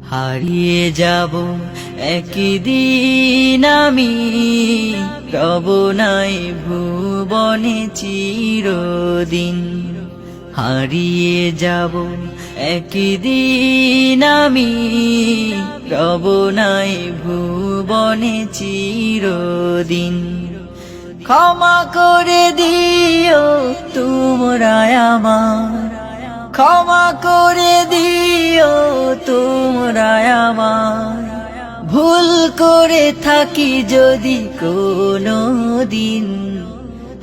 হারিয়ে যাব একদিন আমি, রব নাই ভুবনে চিরদিন। হারিয়ে যাব একদিন আমি, রব নাই ভুবনে চিরদিন। ক্ষমা করে দিও তোমরা আমার, ক্ষমা করে দিও তোমরা আমার। ভুল করে থাকি যদি কোনো দিন,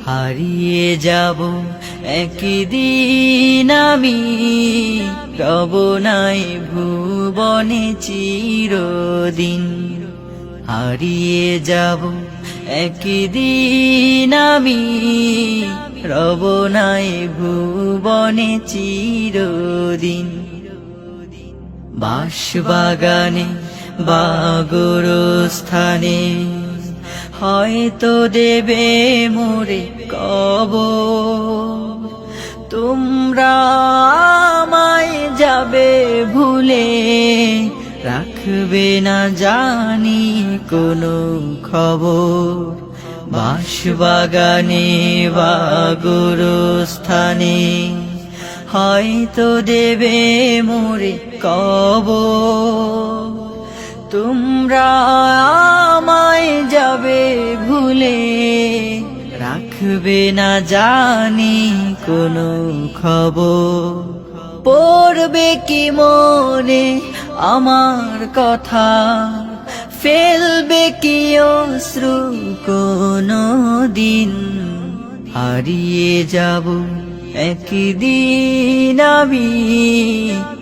হারিয়ে যাব একদিন আমি, রব নাই ভুবনে চিরদিন। হারিয়ে যাব একদিন আমি, রব নাই ভুবনে চিরদিন। বাঁশবাগানে বা গোরস্থানে হয়তো দেবে মোরে কবর। তোমরা আমায় যাবে ভুলে, রাখবে না জানি কোনো খবর। বাঁশবাগানে বা গোরস্থানে হয়তো দেবে মোরে কবর। তোমরা আমায় যাবে ভুলে, রাখবে না জানি কোনো খবর। পড়বে কি মনে আমার কথা, ফেলবে কি অশ্রু কোনো দিন। হারিয়ে যাব একদিন আমি,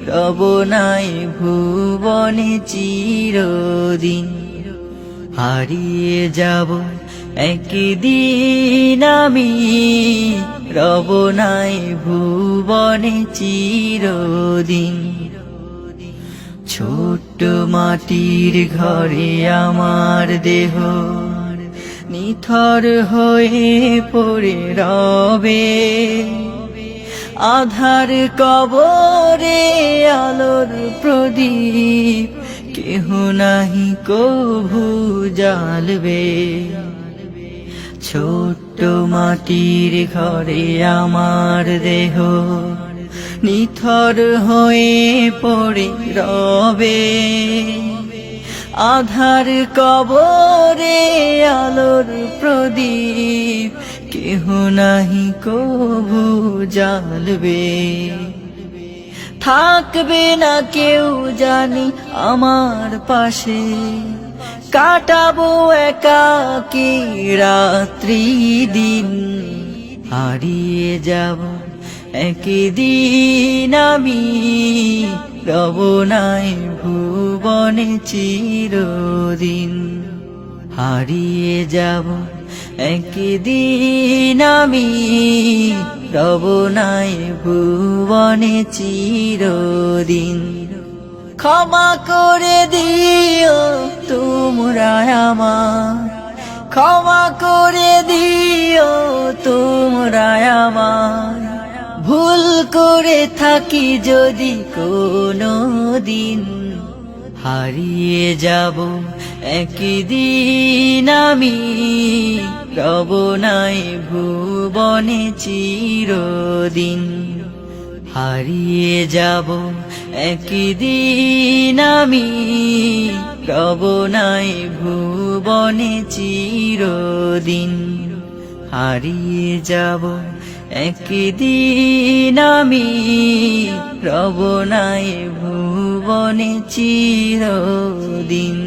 রব নাই ভুবনে চিরদিন। হারিয়ে যাব একদিন আমি, রব নাই ভুবনে চিরদিন। ছোট্ট মাটির ঘরে আমার দেহ নিথর হয়ে পড়ে রবে। আধার কবরে আলোর প্রদীপ কেহ নাহি কভু জ্বালবে। ছোট্ট মাটির ঘরে আমার দেহ নিথর হয়ে পড়ে রবে। আধার কবরে আলোর প্রদীপ কেহ নাহি কভু জ্বালবে। থাকবে না কেউ জানি আমার পাশে, কাটাবো একাকী রাত্রি দিন। হারিয়ে যাব একদিন আমি, রব নাই ভুবনে চিরদিন। হারিয়ে যাব একদিন আমি, রব নাই ভুবনে চিরদিন। ক্ষমা করে দিও তোমরা আমার, ক্ষমা করে দিও তোমরা আমার। ভুল করে থাকি যদি কোনো দিন, হারিয়ে যাব একদিন আমি, রব নাই ভুবনে চিরদিন। হারিয়ে যাব একদিন আমি, রব নাই ভুবনে চিরদিন। হারিয়ে যাব একদিন আমি, রব নাই ভুবনে চিরদিন।